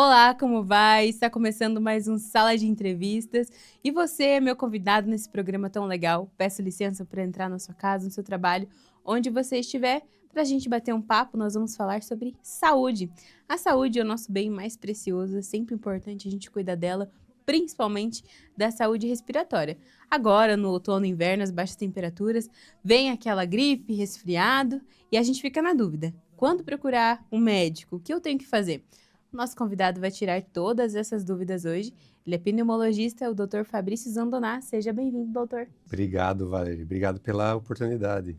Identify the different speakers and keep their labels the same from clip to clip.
Speaker 1: Olá, como vai? Está começando mais um Sala de Entrevistas e você é meu convidado nesse programa tão legal. Peço licença para entrar na sua casa, no seu trabalho, onde você estiver, para a gente bater um papo. Nós vamos falar sobre saúde. A saúde é o nosso bem mais precioso, é sempre importante a gente cuidar dela, principalmente da saúde respiratória. Agora, no outono e inverno, as baixas temperaturas, vem aquela gripe, resfriado e a gente fica na dúvida. Quando procurar um médico, o que eu tenho que fazer? Nosso convidado vai tirar todas essas dúvidas hoje. Ele é pneumologista, o Dr. Fabrício Zandoná. Seja bem-vindo, doutor.
Speaker 2: Obrigado, Valéria. Obrigado pela oportunidade.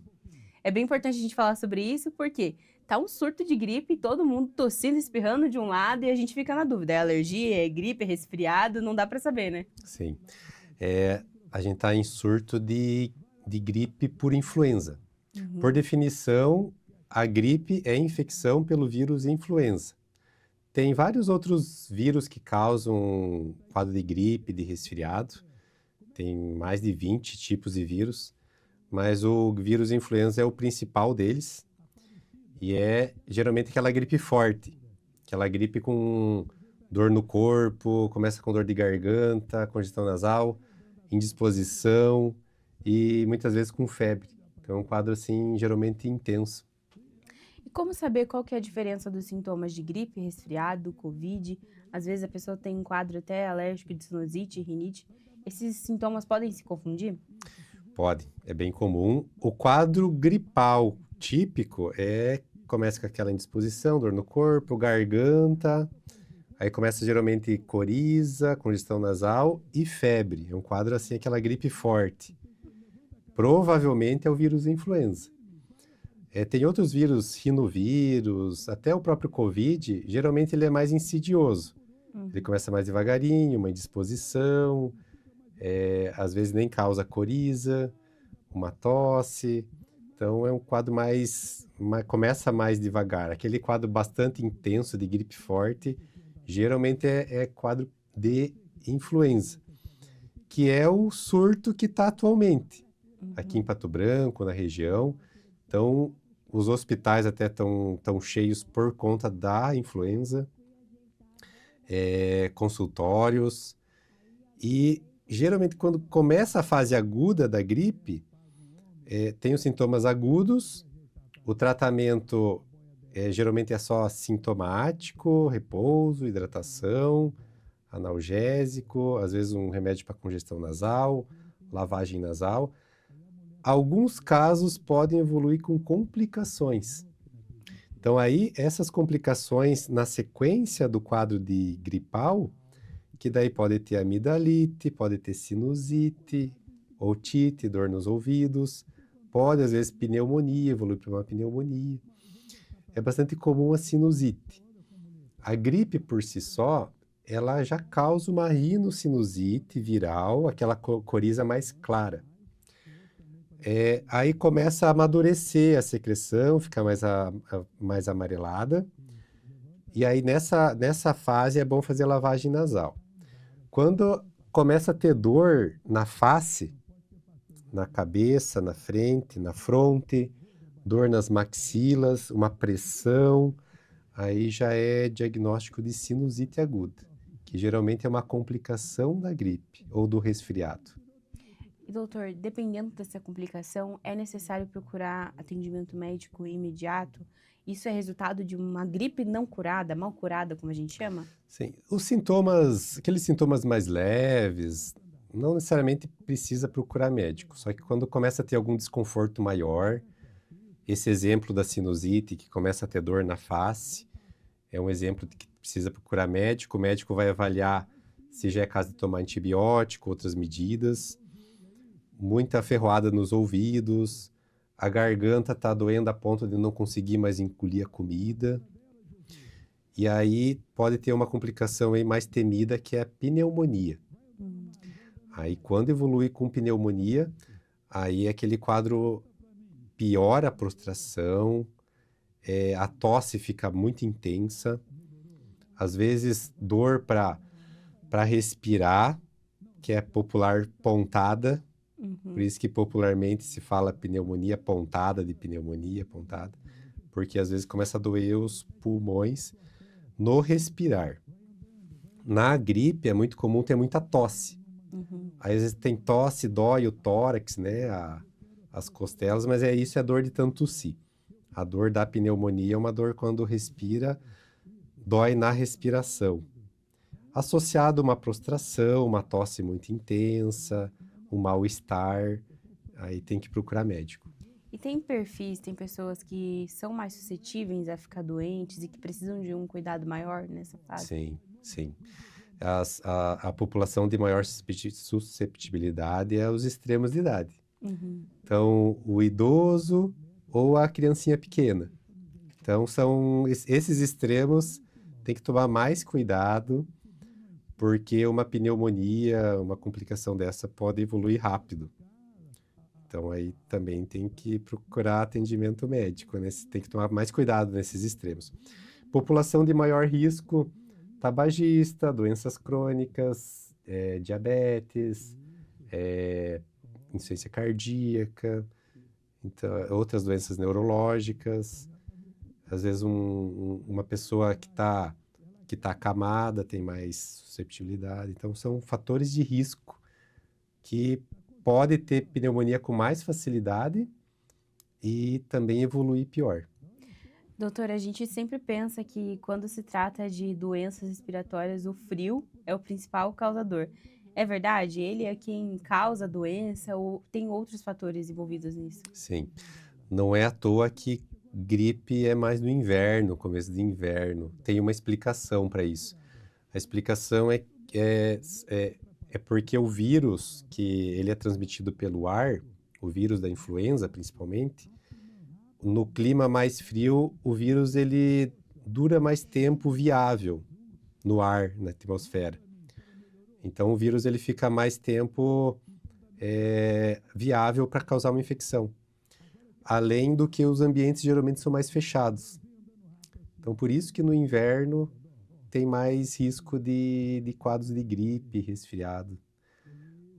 Speaker 1: É bem importante a gente falar sobre isso, porque tá um surto de gripe, todo mundo tossindo, espirrando de um lado e a gente fica na dúvida. É alergia, é gripe, é resfriado, não dá para saber, né?
Speaker 2: Sim. A gente está em surto de gripe por influenza. Por definição, a gripe é infecção pelo vírus influenza. Tem vários outros vírus que causam quadro de gripe, de resfriado. Tem mais de 20 tipos de vírus, mas o vírus influenza é o principal deles. E é geralmente aquela gripe forte, aquela gripe com dor no corpo, começa com dor de garganta, congestão nasal, indisposição e muitas vezes com febre. Então é um quadro assim geralmente intenso.
Speaker 1: E como saber qual que é a diferença dos sintomas de gripe, resfriado, covid? Às vezes a pessoa tem um quadro até alérgico de sinusite, rinite. Esses sintomas podem se confundir?
Speaker 2: Pode, é bem comum. O quadro gripal típico começa com aquela indisposição, dor no corpo, garganta, aí começa geralmente coriza, congestão nasal e febre. É um quadro assim, aquela gripe forte. Provavelmente é o vírus influenza. Tem outros vírus, rinovírus, até o próprio Covid, geralmente ele é mais insidioso. Ele começa mais devagarinho, uma indisposição, às vezes nem causa coriza, uma tosse. Então é um quadro começa mais devagar. Aquele quadro bastante intenso de gripe forte, geralmente é quadro de influenza, que é o surto que está atualmente aqui em Pato Branco, na região. Então, os hospitais até estão cheios por conta da influenza, consultórios. E, geralmente, quando começa a fase aguda da gripe, tem os sintomas agudos, o tratamento geralmente é só sintomático, repouso, hidratação, analgésico, às vezes um remédio para congestão nasal, lavagem nasal. Alguns casos podem evoluir com complicações. Então aí, essas complicações na sequência do quadro de gripal, que daí pode ter amidalite, pode ter sinusite, otite, dor nos ouvidos, pode às vezes pneumonia, evoluir para uma pneumonia. É bastante comum a sinusite. A gripe por si só, ela já causa uma rinocinusite viral, aquela coriza mais clara. Aí começa a amadurecer a secreção, fica mais amarelada. E aí nessa fase é bom fazer lavagem nasal. Quando começa a ter dor na face, na cabeça, na frente, na fronte, dor nas maxilas, uma pressão, aí já é diagnóstico de sinusite aguda, que geralmente é uma complicação da gripe ou do resfriado.
Speaker 1: E, doutor, dependendo dessa complicação, é necessário procurar atendimento médico imediato? Isso é resultado de uma gripe não curada, mal curada, como a gente chama?
Speaker 2: Sim, aqueles sintomas mais leves, não necessariamente precisa procurar médico, só que quando começa a ter algum desconforto maior, esse exemplo da sinusite, que começa a ter dor na face, é um exemplo de que precisa procurar médico. O médico vai avaliar se já é caso de tomar antibiótico, outras medidas. Muita ferroada nos ouvidos, a garganta está doendo a ponto de não conseguir mais engolir a comida. E aí pode ter uma complicação aí mais temida, que é a pneumonia. Aí quando evolui com pneumonia, aí aquele quadro piora a prostração, a tosse fica muito intensa, às vezes dor para respirar, que é popular pontada, por isso que popularmente se fala pneumonia pontada, de pneumonia pontada, porque às vezes começa a doer os pulmões no respirar. Na gripe é muito comum ter muita tosse.
Speaker 1: Uhum.
Speaker 2: Aí, às vezes tem tosse, dói o tórax, né? As costelas, mas isso é dor de tanto tossir. A dor da pneumonia é uma dor quando respira, dói na respiração. Associado a uma prostração, uma tosse muito intensa, um mal-estar, aí tem que procurar médico.
Speaker 1: E tem perfis, tem pessoas que são mais suscetíveis a ficar doentes e que precisam de um cuidado maior nessa fase?
Speaker 2: Sim, sim. A população de maior susceptibilidade é os extremos de idade.
Speaker 1: Uhum.
Speaker 2: Então, o idoso ou a criancinha pequena. Então, esses extremos tem que tomar mais cuidado, porque uma pneumonia, uma complicação dessa pode evoluir rápido. Então, aí também tem que procurar atendimento médico, né? Tem que tomar mais cuidado nesses extremos. População de maior risco, tabagista, doenças crônicas, diabetes, insuficiência cardíaca, então, outras doenças neurológicas. Às vezes uma pessoa que tá acamada tem mais susceptibilidade. Então, são fatores de risco que pode ter pneumonia com mais facilidade e também evoluir pior.
Speaker 1: Doutora, a gente sempre pensa que quando se trata de doenças respiratórias, o frio é o principal causador. É verdade? Ele é quem causa a doença ou tem outros fatores envolvidos nisso?
Speaker 2: Sim. Não é à toa que gripe é mais no inverno, começo de inverno. Tem uma explicação para isso. A explicação é porque o vírus, que ele é transmitido pelo ar, o vírus da influenza principalmente, no clima mais frio, o vírus ele dura mais tempo viável no ar, na atmosfera. Então, o vírus ele fica mais tempo viável para causar uma infecção. Além do que os ambientes geralmente são mais fechados. Então, por isso que no inverno tem mais risco de quadros de gripe, resfriado.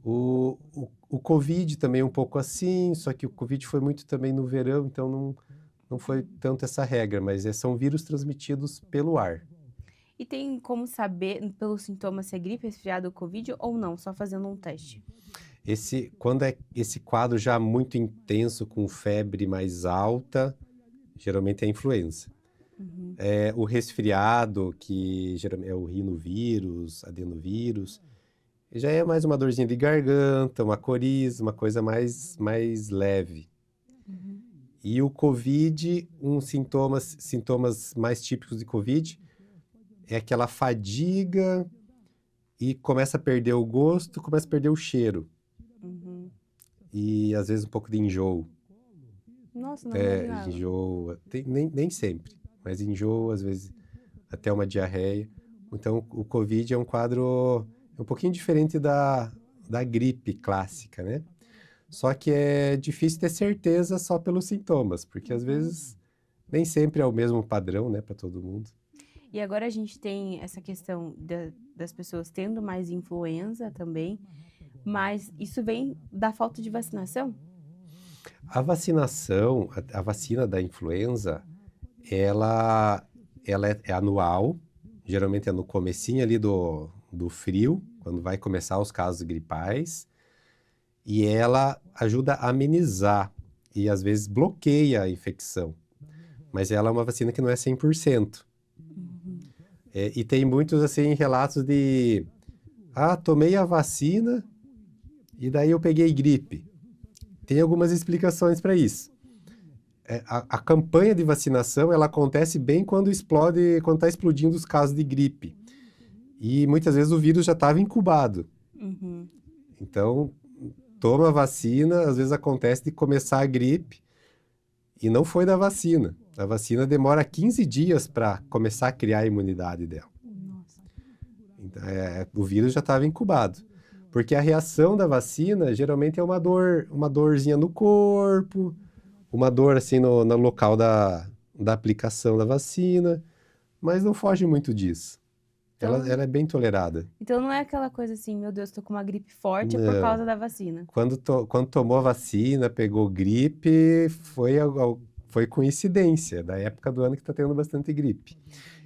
Speaker 2: O Covid também é um pouco assim, só que o Covid foi muito também no verão, então não foi tanto essa regra, mas são vírus transmitidos pelo ar.
Speaker 1: E tem como saber pelos sintomas se é gripe, resfriado ou Covid ou não, só fazendo um teste?
Speaker 2: Quando é esse quadro já muito intenso, com febre mais alta, geralmente é influenza.
Speaker 1: Uhum.
Speaker 2: O resfriado, que geralmente é o rinovírus, adenovírus, já é mais uma dorzinha de garganta, uma coriza, uma coisa mais leve.
Speaker 1: Uhum.
Speaker 2: E o Covid, sintomas mais típicos de Covid, é aquela fadiga e começa a perder o gosto, começa a perder o cheiro.
Speaker 1: Uhum.
Speaker 2: E às vezes um pouco de enjoo.
Speaker 1: Nossa, não imaginava.
Speaker 2: Enjoo, nem sempre, mas enjoo, às vezes até uma diarreia. Então, o Covid é um quadro um pouquinho diferente da gripe clássica, né? Só que é difícil ter certeza só pelos sintomas, porque às vezes nem sempre é o mesmo padrão, né, para todo mundo.
Speaker 1: E agora a gente tem essa questão das pessoas tendo mais influenza também, mas isso vem da falta de vacinação?
Speaker 2: A vacinação, a vacina da influenza, ela é anual, geralmente é no comecinho ali do frio, quando vai começar os casos gripais, e ela ajuda a amenizar e às vezes bloqueia a infecção. Mas ela é uma vacina que não é 100%.
Speaker 1: Uhum.
Speaker 2: E tem muitos assim relatos de tomei a vacina e daí eu peguei gripe. Tem algumas explicações para isso. A campanha de vacinação ela acontece bem quando está explodindo os casos de gripe. E muitas vezes o vírus já estava incubado.
Speaker 1: Uhum.
Speaker 2: Então, toma a vacina, às vezes acontece de começar a gripe e não foi da vacina. A vacina demora 15 dias para começar a criar a imunidade dela.
Speaker 1: Nossa.
Speaker 2: Então, o vírus já estava incubado. Porque a reação da vacina geralmente é uma dorzinha no corpo, uma dor assim no local da aplicação da vacina, mas não foge muito disso.
Speaker 1: Então,
Speaker 2: Ela é bem tolerada.
Speaker 1: então não é aquela coisa assim, meu Deus, tô com uma gripe forte, é por
Speaker 2: Não.
Speaker 1: causa da vacina.
Speaker 2: Quando tomou a vacina, pegou gripe, foi coincidência, da época do ano que está tendo bastante gripe.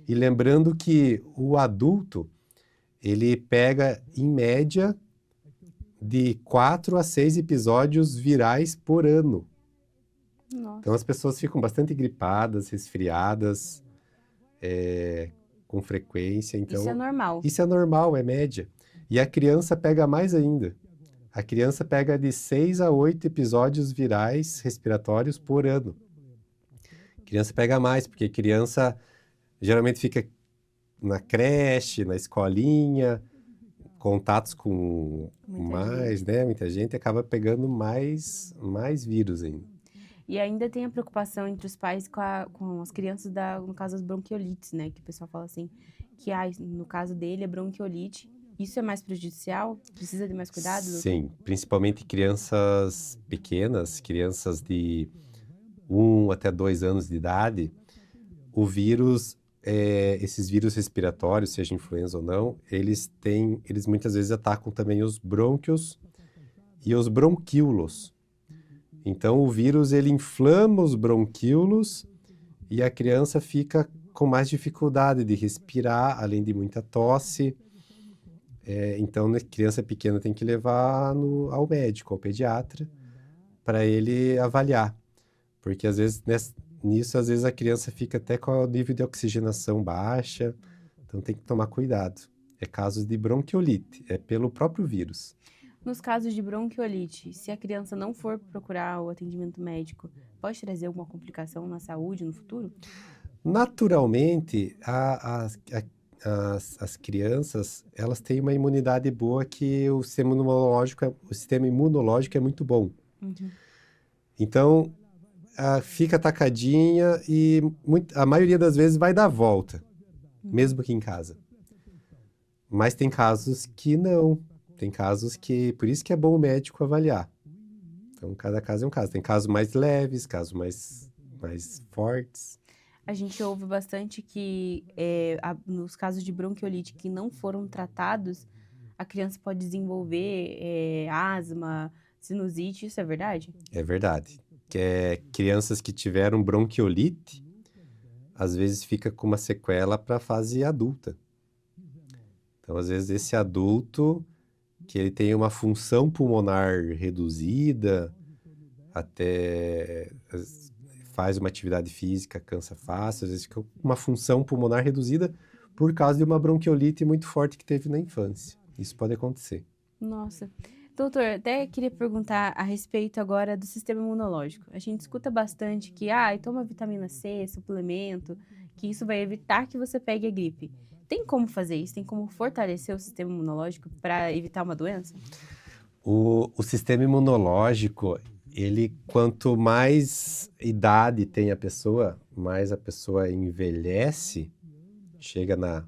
Speaker 2: E lembrando que o adulto, ele pega, em média, de 4 a 6 episódios virais por ano. Então
Speaker 1: Nossa.
Speaker 2: as pessoas ficam bastante gripadas, resfriadas, com frequência. Então,
Speaker 1: Isso é normal.
Speaker 2: isso é normal, é média. E a criança pega mais ainda. A criança pega de 6 a 8 episódios virais respiratórios por ano. A criança pega mais, porque a criança geralmente fica na creche, na escolinha, contatos com muita gente, acaba pegando mais vírus ainda.
Speaker 1: E ainda tem a preocupação entre os pais com as crianças, no caso das bronquiolites, né? Que o pessoal fala assim, que no caso dele é bronquiolite. Isso é mais prejudicial? Precisa de mais cuidado?
Speaker 2: Sim, principalmente crianças pequenas, crianças de 1 até 2 anos de idade, o vírus, esses vírus respiratórios, seja influenza ou não, eles muitas vezes atacam também os brônquios e os bronquíolos. Então, o vírus, ele inflama os bronquíolos e a criança fica com mais dificuldade de respirar, além de muita tosse. Então, a criança pequena tem que levar ao médico, ao pediatra, para ele avaliar. Porque, às vezes, nisso, às vezes a criança fica até com o nível de oxigenação baixa. Então, tem que tomar cuidado. É casos de bronquiolite, é pelo próprio vírus.
Speaker 1: Nos casos de bronquiolite, se a criança não for procurar o atendimento médico, pode trazer alguma complicação na saúde no futuro?
Speaker 2: Naturalmente, as crianças, elas têm uma imunidade boa, que o sistema imunológico é muito bom.
Speaker 1: Uhum.
Speaker 2: Então, fica atacadinha e a maioria das vezes vai dar volta, mesmo que em casa. Mas tem casos que não. Tem casos que... Por isso que é bom o médico avaliar. Então, cada caso é um caso. Tem casos mais leves, casos mais fortes.
Speaker 1: A gente ouve bastante que nos casos de bronquiolite que não foram tratados, a criança pode desenvolver asma, sinusite. Isso é verdade?
Speaker 2: É verdade. Crianças que tiveram bronquiolite, às vezes fica com uma sequela para a fase adulta. Então, às vezes, esse adulto, que ele tem uma função pulmonar reduzida, até faz uma atividade física, cansa fácil, às vezes fica com uma função pulmonar reduzida por causa de uma bronquiolite muito forte que teve na infância. Isso pode acontecer.
Speaker 1: Nossa. Doutor, até queria perguntar a respeito agora do sistema imunológico. A gente escuta bastante que, toma vitamina C, suplemento, que isso vai evitar que você pegue a gripe. Tem como fazer isso? Tem como fortalecer o sistema imunológico para evitar uma doença?
Speaker 2: O sistema imunológico, quanto mais idade tem a pessoa, mais a pessoa envelhece, chega na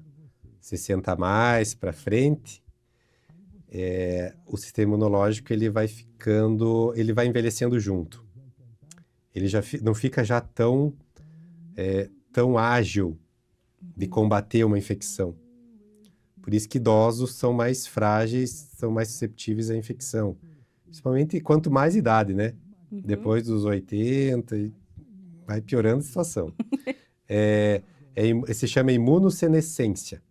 Speaker 2: 60 a mais para frente, o sistema imunológico ele vai envelhecendo junto. Ele já não fica já tão ágil de combater uma infecção. Por isso que idosos são mais frágeis, são mais susceptíveis à infecção. Principalmente quanto mais idade, né?
Speaker 1: Uhum.
Speaker 2: Depois dos 80, vai piorando a situação. Se chama imunossenescência.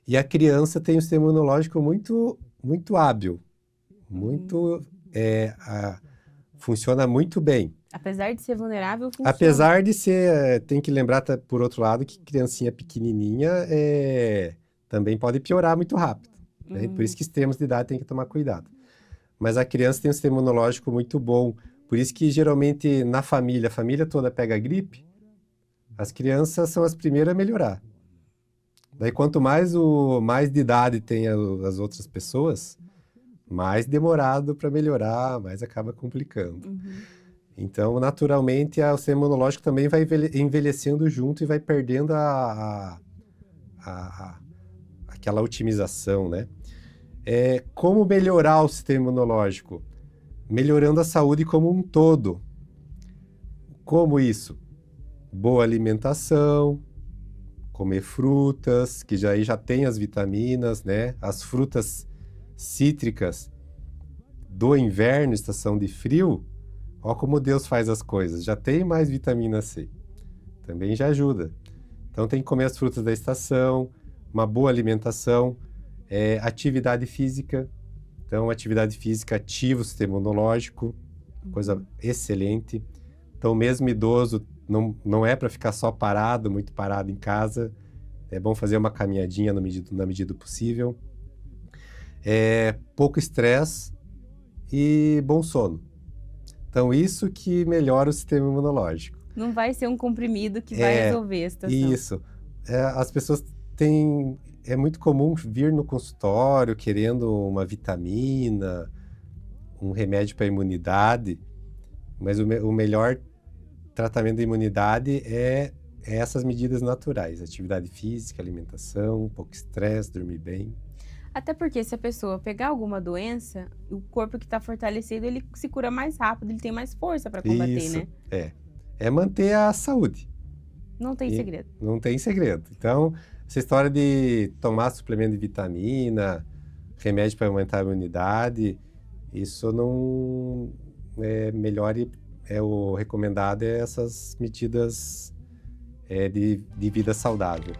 Speaker 2: E a criança tem um sistema imunológico muito, muito hábil. Funciona muito bem.
Speaker 1: Apesar de ser vulnerável, funciona.
Speaker 2: Apesar de ser... Tem que lembrar, por outro lado, que criancinha pequenininha também pode piorar muito rápido. Né? Por isso que extremos de idade tem que tomar cuidado. Mas a criança tem um sistema imunológico muito bom. Por isso que, geralmente, na família, a família toda pega gripe, as crianças são as primeiras a melhorar. Daí, quanto mais de idade tem as outras pessoas, mais demorado para melhorar, mais acaba complicando.
Speaker 1: Uhum.
Speaker 2: Então, naturalmente, o sistema imunológico também vai envelhecendo junto e vai perdendo aquela otimização, né? Como melhorar o sistema imunológico? Melhorando a saúde como um todo. Como isso? Boa alimentação, comer frutas, que já tem as vitaminas, né? As frutas cítricas do inverno, estação de frio, ó como Deus faz as coisas. Já tem mais vitamina C. Também já ajuda. Então tem que comer as frutas da estação, uma boa alimentação, atividade física. Então, atividade física ativa o sistema imunológico, coisa excelente. Então, mesmo idoso, não é para ficar só parado, muito parado em casa. É bom fazer uma caminhadinha na medida do possível. Pouco estresse e bom sono. Então, isso que melhora o sistema imunológico.
Speaker 1: Não vai ser um comprimido que vai resolver a situação.
Speaker 2: Isso. As pessoas têm... É muito comum vir no consultório querendo uma vitamina, um remédio para a imunidade, mas o melhor tratamento da imunidade é essas medidas naturais, atividade física, alimentação, pouco estresse, dormir bem.
Speaker 1: Até porque se a pessoa pegar alguma doença, o corpo que está fortalecido, ele se cura mais rápido, ele tem mais força para combater,
Speaker 2: Isso,
Speaker 1: né?
Speaker 2: É manter a saúde.
Speaker 1: Não tem segredo.
Speaker 2: Não tem segredo. Então, essa história de tomar suplemento de vitamina, remédio para aumentar a imunidade, isso não é melhor e o recomendado é essas medidas de vida saudável.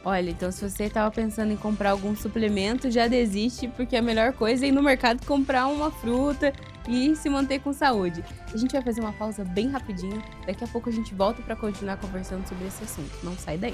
Speaker 1: Olha, então se você estava pensando em comprar algum suplemento, já desiste, porque a melhor coisa é ir no mercado comprar uma fruta e se manter com saúde. A gente vai fazer uma pausa bem rapidinho, daqui a pouco a gente volta para continuar conversando sobre esse assunto. Não sai daí.